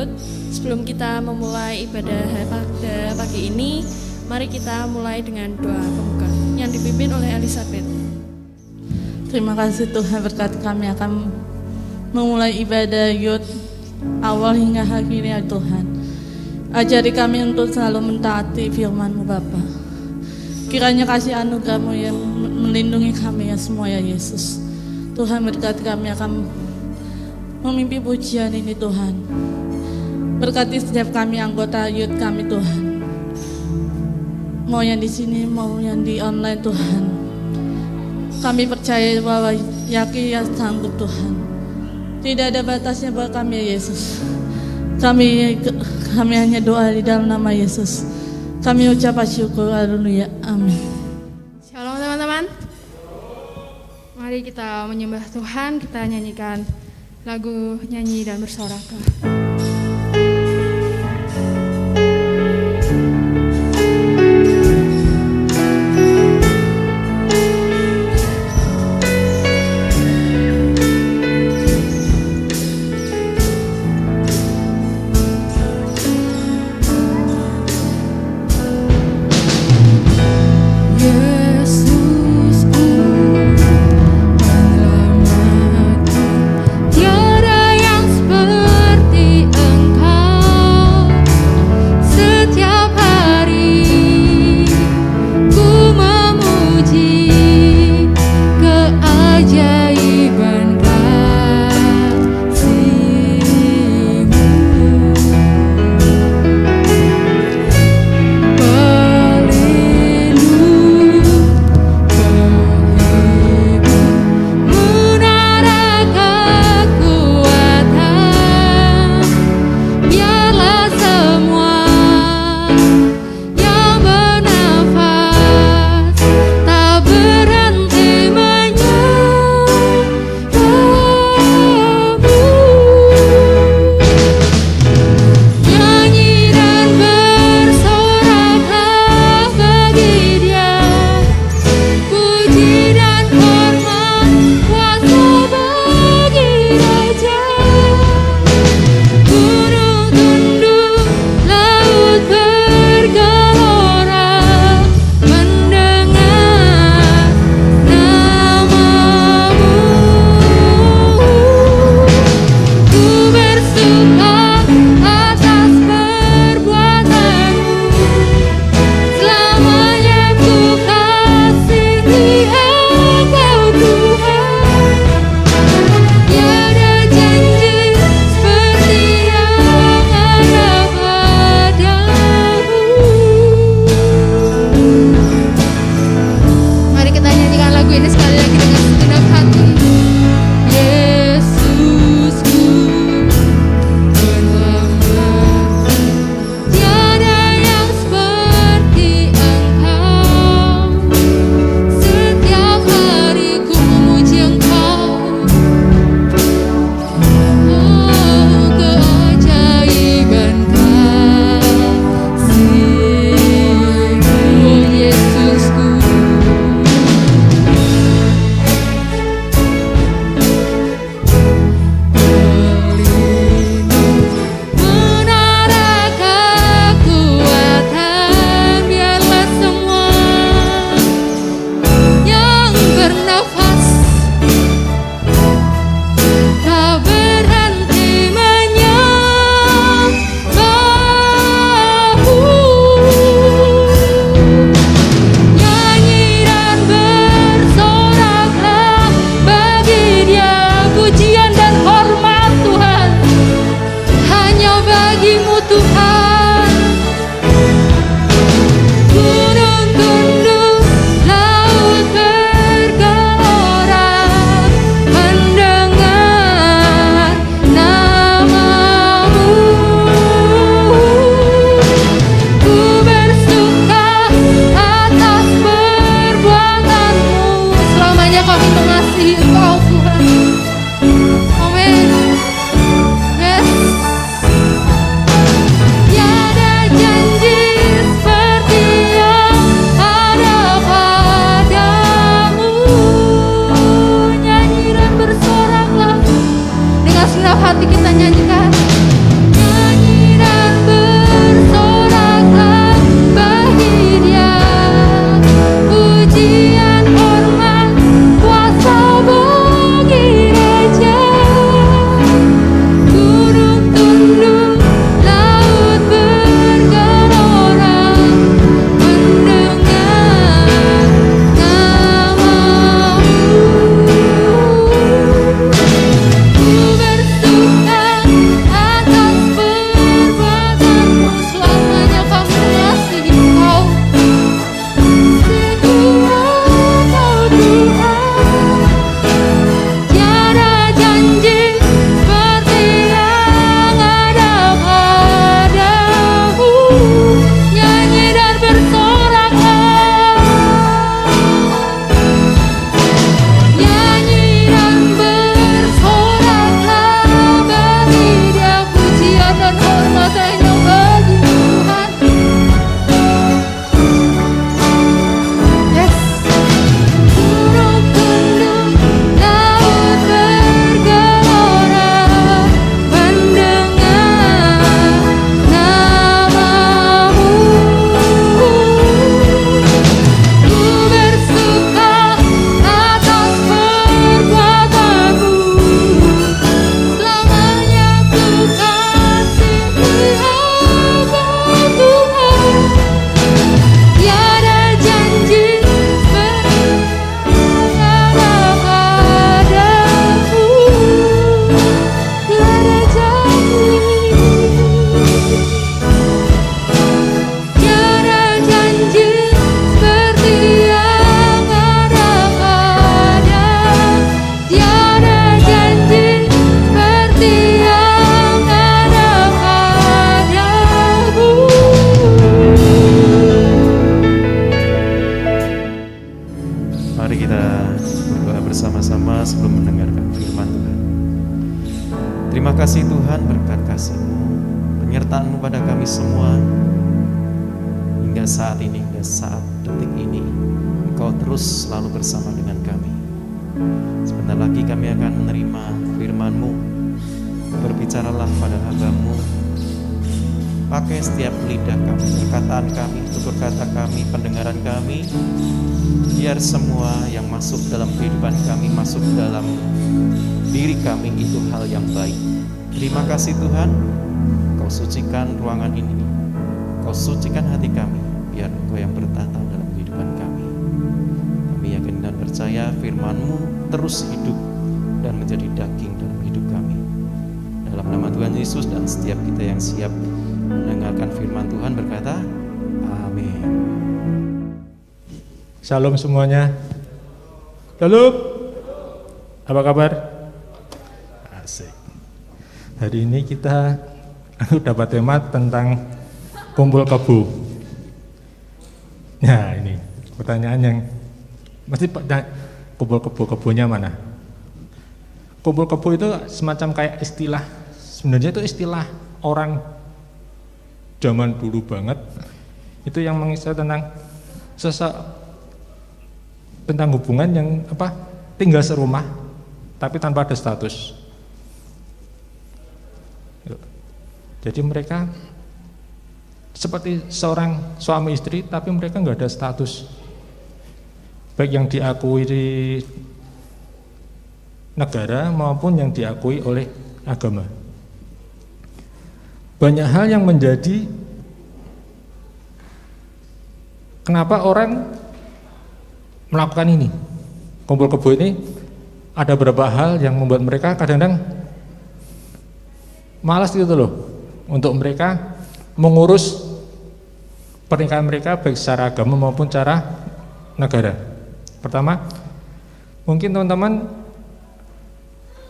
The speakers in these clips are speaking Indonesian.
Youth. Sebelum kita memulai ibadah pada pagi ini, mari kita mulai dengan doa pembuka yang dipimpin oleh Elizabeth. Terima kasih Tuhan, berkat kami akan memulai ibadah Youth awal hingga akhir ya Tuhan. Ajari kami untuk selalu mentaati firman-Mu Bapa. Kiranya kasih anugerah-Mu yang melindungi kami ya semua ya Yesus. Tuhan, berkati kami akan memimpi pujian ini Tuhan. Berkati setiap kami anggota Youth kami Tuhan. Mau yang di sini, mau yang di online Tuhan. Kami percaya bahwa yakin ya sanggup Tuhan. Tidak ada batasnya buat kami ya Yesus. Kami hanya doa di dalam nama Yesus. Kami ucap syukur, haleluya, amin. Shalom teman-teman. Mari kita menyembah Tuhan, kita nyanyikan lagu nyanyi dan bersorak. Tiada yang seperti saat ini, hingga saat detik ini Engkau terus selalu bersama dengan kami. Sebentar lagi kami akan menerima firman-Mu. Berbicaralah pada hamba-Mu, pakai setiap lidah kami, perkataan kami, tutur kata kami, pendengaran kami, biar semua yang masuk dalam kehidupan kami, masuk dalam diri kami itu hal yang baik. Terima kasih Tuhan, Kau sucikan ruangan ini, Kau sucikan hati kami, biar Engkau yang bertata dalam kehidupan kami. Kami yakin dan percaya firman-Mu terus hidup dan menjadi daging dalam hidup kami. Dalam nama Tuhan Yesus, dan setiap kita yang siap mendengarkan firman Tuhan berkata, amin. Shalom semuanya. Shalom. Apa kabar? Asik. Hari ini kita dapat tema tentang kumpul kebo. Nah ini pertanyaan yang mesti kumpul kebo, kebonya mana? Kumpul kebo itu semacam kayak istilah. Sebenarnya itu istilah orang zaman dulu banget. Itu yang mengisah tentang tentang hubungan yang tinggal serumah tapi tanpa ada status. Jadi mereka seperti seorang suami istri tapi mereka nggak ada status, baik yang diakui di negara maupun yang diakui oleh agama. Banyak hal yang menjadi kenapa orang melakukan ini. Kumpul kebo ini ada beberapa hal yang membuat mereka kadang-kadang malas gitu loh untuk mereka mengurus pernikahan mereka baik secara agama maupun secara negara. Pertama, mungkin teman-teman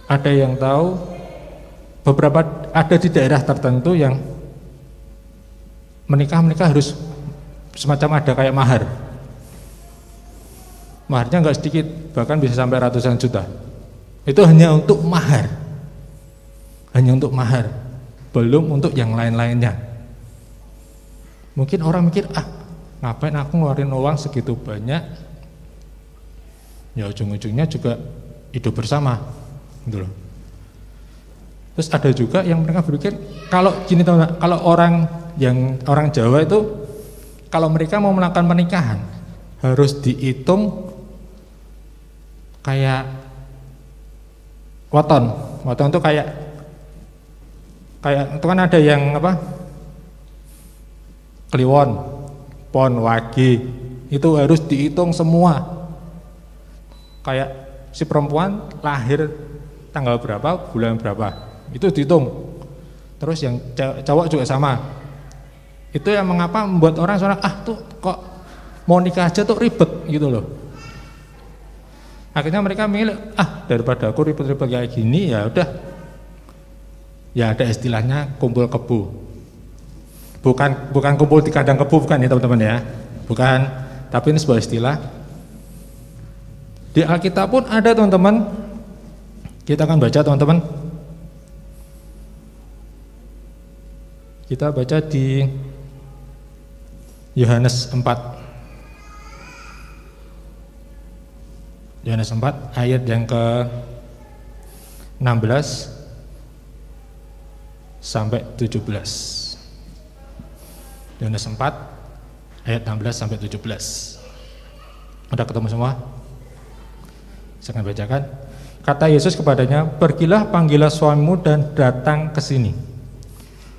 ada yang tahu beberapa ada di daerah tertentu yang menikah harus semacam ada kayak mahar. Maharnya nggak sedikit, bahkan bisa sampai ratusan juta. Itu hanya untuk mahar. Hanya untuk mahar, belum untuk yang lain-lainnya. Mungkin orang mikir, ngapain aku ngeluarin uang segitu banyak? Ya ujung-ujungnya juga hidup bersama, gitu loh. Terus ada juga yang mereka berpikir, kalau gini teman-teman, kalau orang Jawa itu, kalau mereka mau melakukan pernikahan harus dihitung kayak waton. Waton itu kayak itu kan ada yang kliwon, pon, wage, itu harus dihitung semua. Kayak si perempuan lahir tanggal berapa, bulan berapa, itu dihitung. Terus yang cowok juga sama. Itu yang mengapa membuat orang tuh kok mau nikah aja tuh ribet gitu loh. Akhirnya mereka milih, daripada aku ribet-ribet kayak gini, ya udah. Ya ada istilahnya kumpul kebo. Bukan kumpul di kandang kebo, bukan ya teman-teman ya. Bukan, tapi ini sebuah istilah. Di Alkitab pun ada teman-teman. Kita akan baca teman-teman. Kita baca di Yohanes 4. Yohanes 4 ayat yang ke-16 sampai 17. Yohanes 4 ayat 16 sampai 17. Udah ketemu semua? Saya akan bacakan. Kata Yesus kepadanya, "Pergilah, panggillah suamimu dan datang ke sini."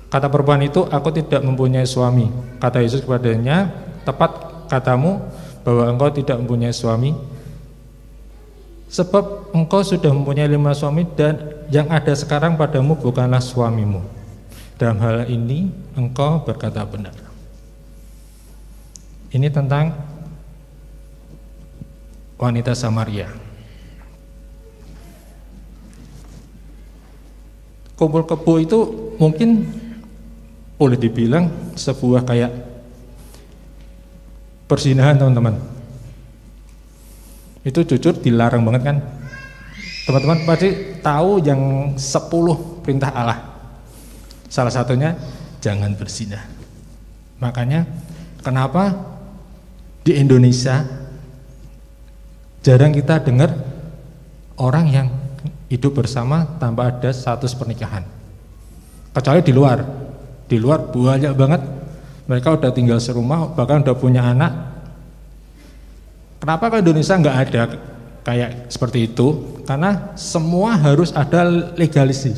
Kata perempuan itu, "Aku tidak mempunyai suami." Kata Yesus kepadanya, "Tepat katamu bahwa engkau tidak mempunyai suami, sebab engkau sudah mempunyai 5 suami dan yang ada sekarang padamu bukanlah suamimu. Dalam hal ini engkau berkata benar." Ini tentang wanita Samaria. Kumpul kebo itu mungkin boleh dibilang sebuah kayak perzinahan teman-teman. Itu jujur dilarang banget kan. Teman-teman pasti tahu yang 10 perintah Allah. Salah satunya jangan berzina. Makanya kenapa di Indonesia jarang kita dengar orang yang hidup bersama tanpa ada status pernikahan. Kecuali di luar. Di luar banyak banget mereka udah tinggal serumah, bahkan udah punya anak. Kenapa ke Indonesia nggak ada kayak seperti itu? Karena semua harus ada legalisi.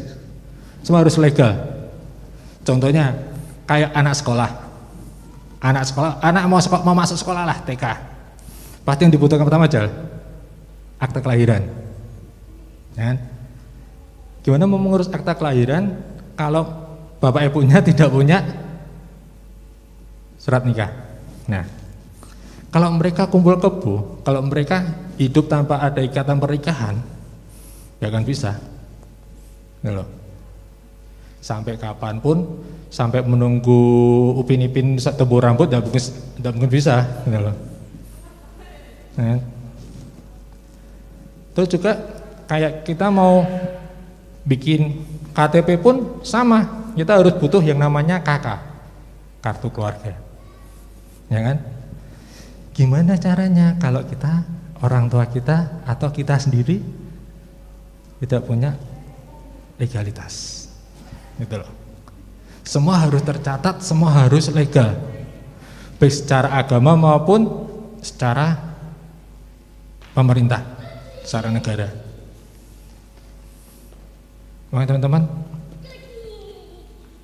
Semua harus legal. Contohnya kayak anak sekolah. Anak mau masuk sekolah lah, TK. Pasti yang dibutuhkan pertama aja akta kelahiran. Ya kan? Gimana mau mengurus akta kelahiran kalau bapak ibunya tidak punya surat nikah? Nah, kalau mereka kumpul kebo, kalau mereka hidup tanpa ada ikatan pernikahan, ya kan bisa. Gitu loh. Sampai kapanpun, sampai menunggu Upin Ipin tebu rambut, tidak mungkin bisa. Gitu loh. Nah, terus juga kayak kita mau bikin KTP pun sama, kita harus butuh yang namanya KK, kartu keluarga, ya kan? Gimana caranya kalau kita, orang tua kita atau kita sendiri tidak punya legalitas, gitu loh. Semua harus tercatat, semua harus legal, baik secara agama maupun secara pemerintah, secara negara. Makanya teman-teman,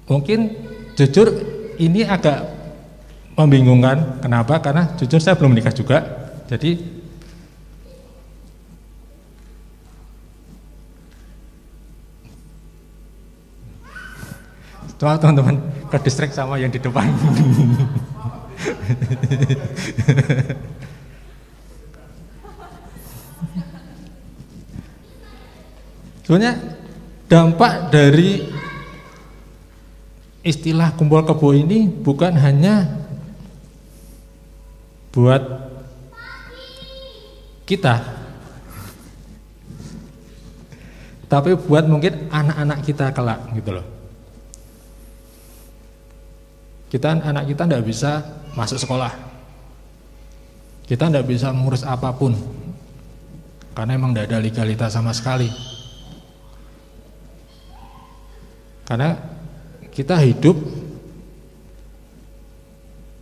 mungkin jujur ini agak membingungkan. Kenapa? Karena jujur saya belum menikah juga. Jadi coba teman-teman ke distrik sama yang di depan. Sebenarnya dampak dari istilah kumpul kebo ini bukan hanya buat kita, tapi buat mungkin anak-anak kita kelak, gitu loh. Anak kita tidak bisa masuk sekolah, kita tidak bisa mengurus apapun, karena emang tidak ada legalitas sama sekali. Karena kita hidup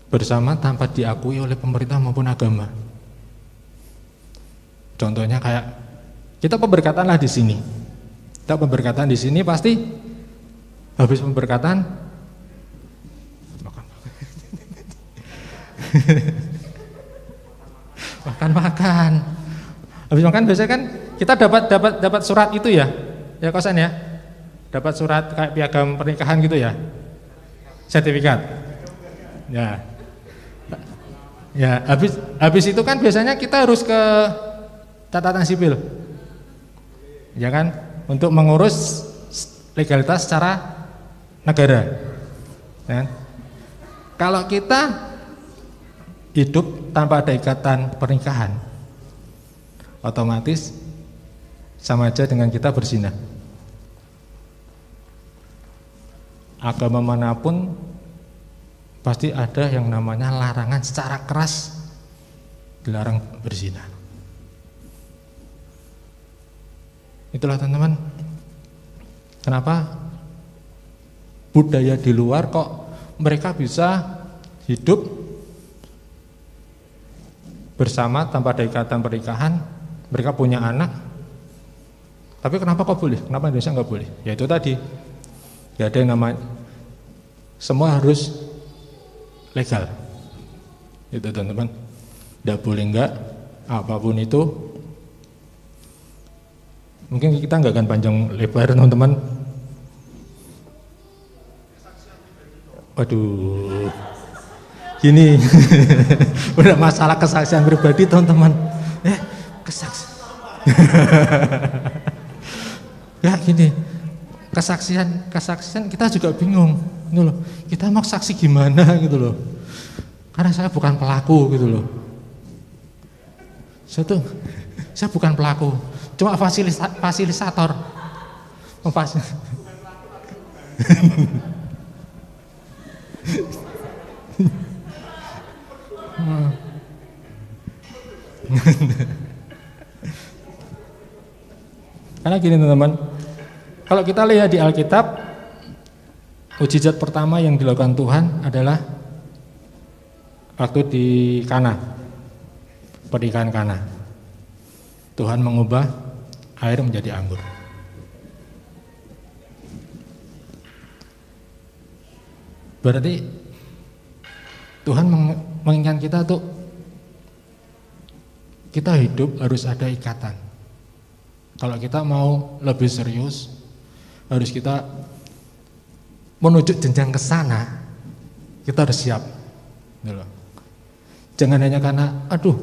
bersama tanpa diakui oleh pemerintah maupun agama. Contohnya kayak kita pemberkatan lah di sini. Kita pemberkatan di sini pasti habis pemberkatan makan. Habis makan biasanya kan kita dapat surat itu ya kosan ya. Dapat surat kayak piagam pernikahan gitu ya, sertifikat. Ya habis itu kan biasanya kita harus ke catatan sipil, ya kan, untuk mengurus legalitas secara negara. Ya. Kalau kita hidup tanpa ada ikatan pernikahan, otomatis sama aja dengan kita berzina. Agama manapun pasti ada yang namanya larangan secara keras, dilarang berzina. Itulah teman-teman, kenapa budaya di luar kok mereka bisa hidup bersama tanpa ada ikatan pernikahan, mereka punya anak, tapi kenapa kok boleh, kenapa Indonesia nggak boleh? Ya itu tadi, gak ada yang namanya, semua harus legal, itu teman-teman. Tidak boleh enggak, apapun itu. Mungkin kita nggak akan panjang lebar teman-teman. Waduh, gini, udah masalah kesaksian pribadi teman-teman. Kesaksian, ya gini. Kesaksian kita juga bingung gitu loh. Kita mau saksi gimana gitu loh. Karena saya bukan pelaku gitu loh. Saya bukan pelaku, cuma fasilitator. Karena gini teman-teman, kalau kita lihat di Alkitab, mukjizat pertama yang dilakukan Tuhan adalah waktu di Kana, pernikahan Kana. Tuhan mengubah air menjadi anggur. Berarti Tuhan mengingatkan kita tuh, kita hidup harus ada ikatan. Kalau kita mau lebih serius, harus kita menuju jenjang ke sana, kita harus siap. Jangan hanya karena, aduh,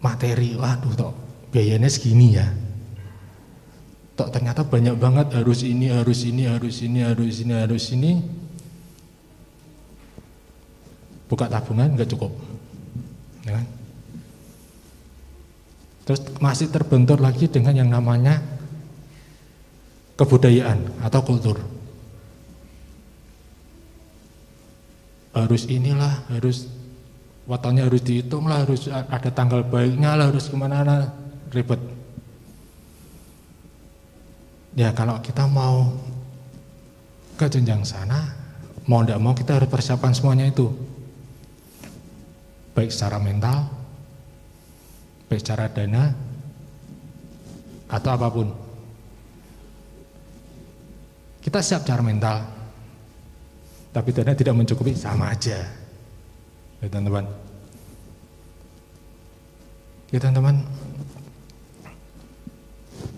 materi, waduh, toh biayanya segini ya. Toh ternyata banyak banget, harus ini. Buka tabungan nggak cukup, ya kan? Terus masih terbentur lagi dengan yang namanya kebudayaan atau kultur. Harus inilah, harus watannya harus dihitung lah, harus ada tanggal baiknya lah, harus kemana, ribet. Ya kalau kita mau ke jenjang sana, mau tidak mau kita harus persiapkan semuanya itu. Baik secara mental, baik secara dana, atau apapun. Kita siap secara mental, tapi dana tidak mencukupi, sama aja. Ya teman-teman. Ya teman-teman.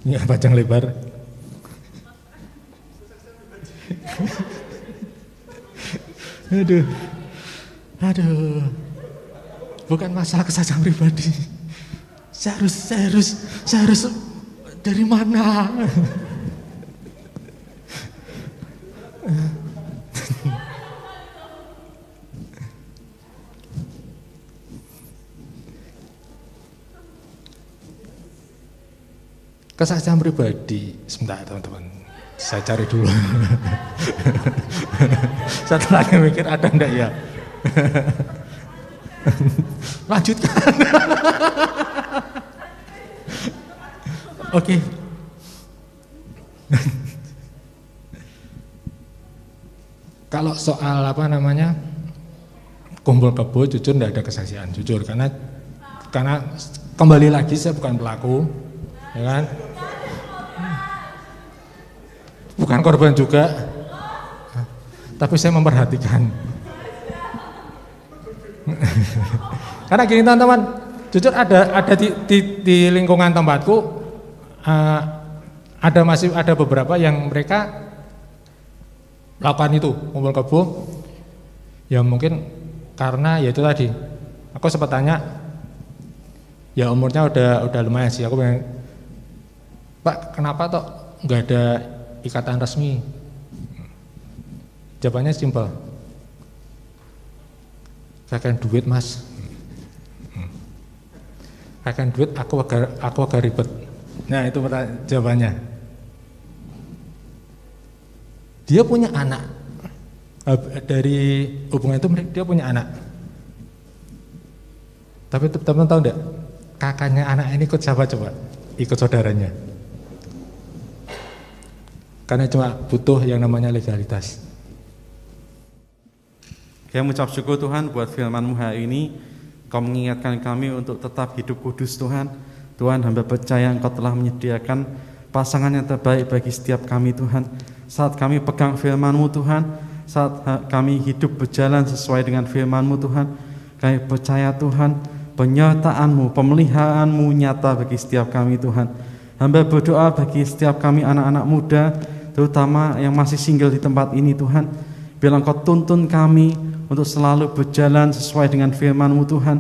Ini panjang lebar. Aduh. Bukan masalah kesaksian pribadi. Saya harus dari mana? Kesaksian pribadi, sebentar teman-teman, saya cari dulu. Satu lagi mikir ada enggak ya? Lanjutkan. Oke. Kalau soal kumpul kebo, jujur tidak ada kesaksian, jujur karena kembali lagi saya bukan pelaku, ya kan? Bukan korban juga, tapi saya memperhatikan. Karena gini teman-teman, jujur ada di lingkungan tempatku masih ada beberapa yang mereka lakukan itu, kumpul kebo. Ya mungkin karena ya itu tadi, aku sempat tanya, ya umurnya udah lumayan sih, aku bilang, Pak kenapa toh nggak ada ikatan resmi? Jawabannya simpel, kakek duit mas, kakek duit aku agak ribet. Nah itu jawabannya. Dia punya anak, dari hubungan itu dia punya anak. Tapi teman-teman tahu enggak, kakaknya anak ini ikut siapa coba? Ikut saudaranya. Karena cuma butuh yang namanya legalitas. Saya mengucap syukur Tuhan buat firman-Mu hari ini. Kau mengingatkan kami untuk tetap hidup kudus Tuhan. Tuhan, hamba percaya Engkau telah menyediakan pasangan yang terbaik bagi setiap kami Tuhan. Saat kami pegang firman-Mu Tuhan, saat kami hidup berjalan sesuai dengan firman-Mu Tuhan, kami percaya Tuhan, penyertaan-Mu, pemeliharaan-Mu nyata bagi setiap kami Tuhan. Hamba berdoa bagi setiap kami anak-anak muda, terutama yang masih single di tempat ini Tuhan. Biar Engkau tuntun kami untuk selalu berjalan sesuai dengan firman-Mu Tuhan.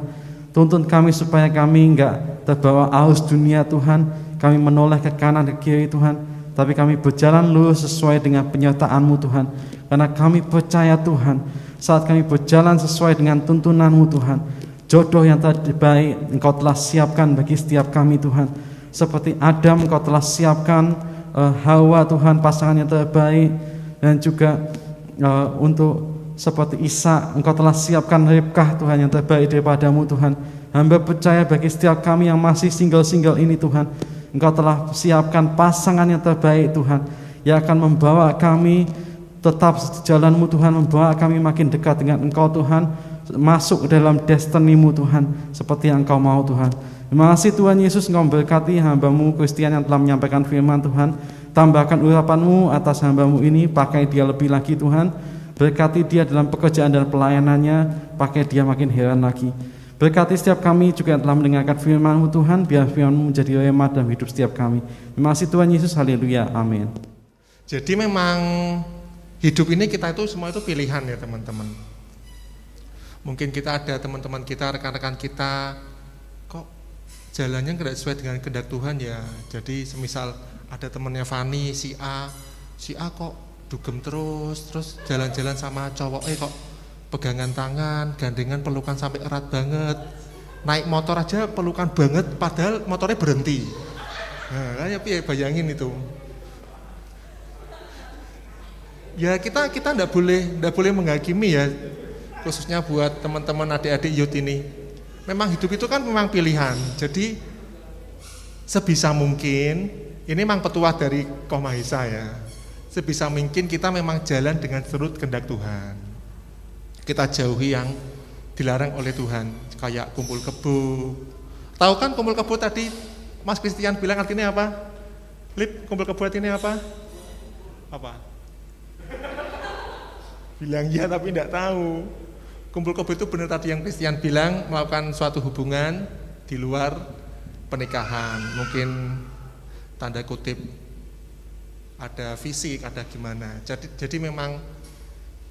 Tuntun kami supaya kami enggak terbawa arus dunia Tuhan. Kami menoleh ke kanan ke kiri Tuhan, tapi kami berjalan lurus sesuai dengan penyertaan-Mu Tuhan. Karena kami percaya Tuhan, saat kami berjalan sesuai dengan tuntunan-Mu Tuhan, jodoh yang terbaik Engkau telah siapkan bagi setiap kami Tuhan. Seperti Adam Engkau telah siapkan Hawa Tuhan, pasangan yang terbaik. Dan juga untuk seperti Ishak, Engkau telah siapkan Ribkah Tuhan yang terbaik daripadamu Tuhan. Hamba percaya bagi setiap kami yang masih single-single ini Tuhan, Engkau telah siapkan pasangan yang terbaik Tuhan, yang akan membawa kami tetap jalanmu Tuhan, membawa kami makin dekat dengan Engkau Tuhan, masuk dalam destinimu Tuhan, seperti yang Engkau mau Tuhan. Terima kasih Tuhan Yesus, Engkau memberkati hamba-Mu Christian yang telah menyampaikan firman Tuhan. Tambahkan urapan-Mu atas hamba-Mu ini, pakai dia lebih lagi Tuhan. Berkati dia dalam pekerjaan dan pelayanannya, pakai dia makin heran lagi. Berkati setiap kami juga yang telah mendengarkan firman-Mu Tuhan, biar firman-Mu menjadi rema dalam hidup setiap kami. Terima kasih Tuhan Yesus, haleluya, amin. Jadi memang hidup ini kita itu semua itu pilihan ya teman-teman. Mungkin kita ada teman-teman kita, rekan-rekan kita, kok jalannya tidak sesuai dengan kehendak Tuhan ya. Jadi semisal ada temannya Fani, si A kok dugem terus jalan-jalan sama cowoknya kok pegangan tangan, gandengan, pelukan sampai erat banget. Naik motor aja pelukan banget padahal motornya berhenti. Nah, kayak bayangin itu. Ya kita enggak boleh menghakimi ya, khususnya buat teman-teman adik-adik youth ini. Memang hidup itu kan memang pilihan. Jadi sebisa mungkin ini memang petuah dari Koh Mahesa ya. Sebisa mungkin kita memang jalan dengan surut kehendak Tuhan. Kita jauhi yang dilarang oleh Tuhan, kayak kumpul kebo. Tahu kan kumpul kebo tadi Mas Christian bilang artinya apa? Lip, kumpul kebo artinya apa? Apa? Bilang iya tapi tidak tahu. Kumpul kebo itu benar tadi yang Christian bilang, melakukan suatu hubungan di luar pernikahan. Mungkin tanda kutip ada fisik, ada gimana. Jadi memang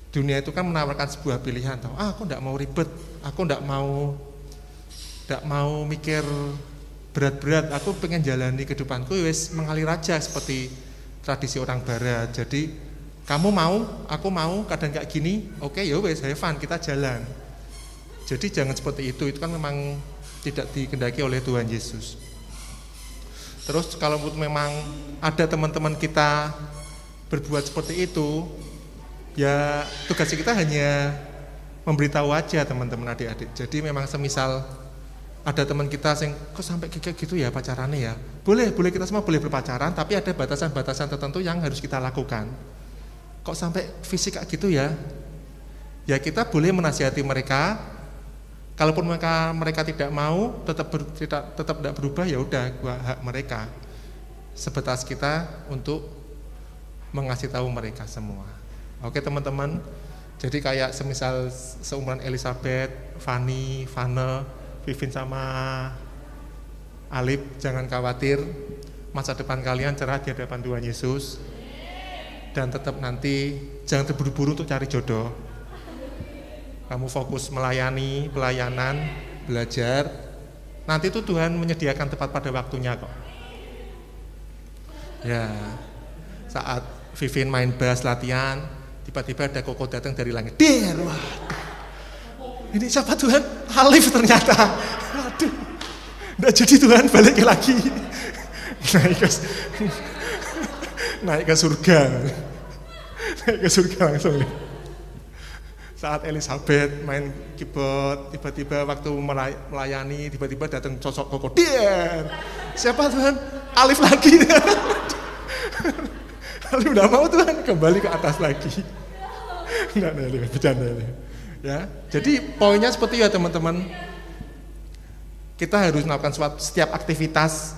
dunia itu kan menawarkan sebuah pilihan. Aku enggak mau ribet, aku enggak mau mikir berat-berat, aku pengen jalani kehidupanku wis mengalir aja seperti tradisi orang barat. Jadi kamu mau, aku mau, kadang kayak gini, oke ya wis, have fun, kita jalan. Jadi jangan seperti itu kan memang tidak dikehendaki oleh Tuhan Yesus. Terus kalau memang ada teman-teman kita berbuat seperti itu, ya tugas kita hanya memberitahu aja teman-teman adik-adik. Jadi memang semisal ada teman kita yang kok sampai kayak gitu ya pacarannya ya. Boleh kita semua boleh berpacaran, tapi ada batasan-batasan tertentu yang harus kita lakukan. Kok sampai fisik kayak gitu ya? Ya kita boleh menasihati mereka. Kalaupun mereka tidak mau, tetap tidak berubah, ya udah hak mereka. Sebatas kita untuk mengasih tahu mereka semua. Oke teman-teman. Jadi kayak semisal seumuran Elizabeth, Fanny, Vane, Vivin sama Alip, jangan khawatir. Masa depan kalian cerah di hadapan Tuhan Yesus. Dan tetap nanti jangan terburu-buru untuk cari jodoh. Kamu fokus melayani, pelayanan, belajar. Nanti itu Tuhan menyediakan tepat pada waktunya kok. Ya, saat Vivin main bass latihan, tiba-tiba ada koko datang dari langit. Der, wah. Ini siapa Tuhan? Alif ternyata. Aduh, nggak jadi Tuhan balik lagi. Naik ke surga. Naik ke surga langsung nih. Saat Elizabeth main keyboard, tiba-tiba waktu melayani, tiba-tiba datang sosok koko. Der, siapa Tuhan? Alif lagi. Alif udah mau Tuhan kembali ke atas lagi. Enggak, bercanda. Ya, jadi poinnya seperti itu ya teman-teman. Kita harus melakukan setiap aktivitas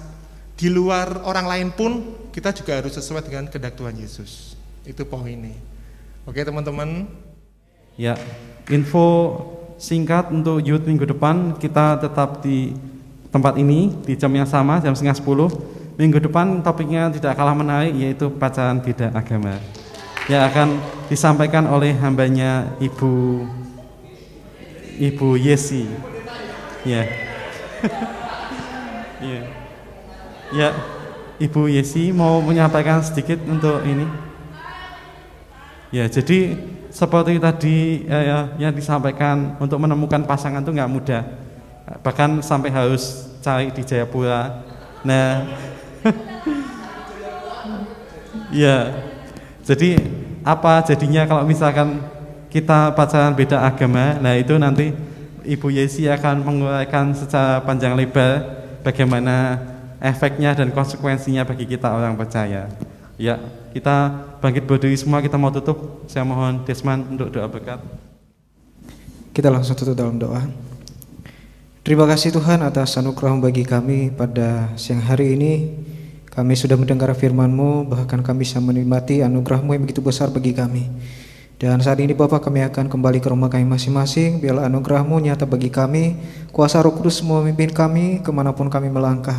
di luar orang lain pun kita juga harus sesuai dengan kehendak Tuhan Yesus. Itu poinnya. Oke teman-teman. Ya, info singkat untuk youth minggu depan, kita tetap di tempat ini di jam yang sama, jam 9:30. Minggu depan topiknya tidak kalah menarik, yaitu pacaran beda agama. Yang akan disampaikan oleh hambanya Ibu Yesi. Ya. Ya. Ya, Ibu Yesi mau menyampaikan sedikit untuk ini. Ya, jadi seperti tadi yang disampaikan, untuk menemukan pasangan itu nggak mudah, bahkan sampai harus cari di Jayapura. Nah, ya, jadi apa jadinya kalau misalkan kita pacaran beda agama, nah itu nanti Ibu Yesi akan menguraikan secara panjang lebar bagaimana efeknya dan konsekuensinya bagi kita orang percaya. Ya, kita bangkit berdiri semua, kita mau tutup. Saya mohon Desman untuk doa berkat. Kita langsung tutup dalam doa. Terima kasih Tuhan atas anugerah bagi kami pada siang hari ini. Kami sudah mendengar firman-Mu, bahkan kami bisa menikmati anugerah-Mu yang begitu besar bagi kami. Dan saat ini Bapak, kami akan kembali ke rumah kami masing-masing. Biarlah anugerah-Mu nyata bagi kami. Kuasa Roh Kudus memimpin kami kemanapun kami melangkah.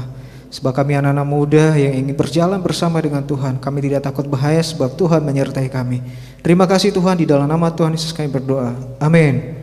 Sebab kami anak-anak muda yang ingin berjalan bersama dengan Tuhan. Kami tidak takut bahaya sebab Tuhan menyertai kami. Terima kasih Tuhan, di dalam nama Tuhan Yesus kami berdoa. Amin.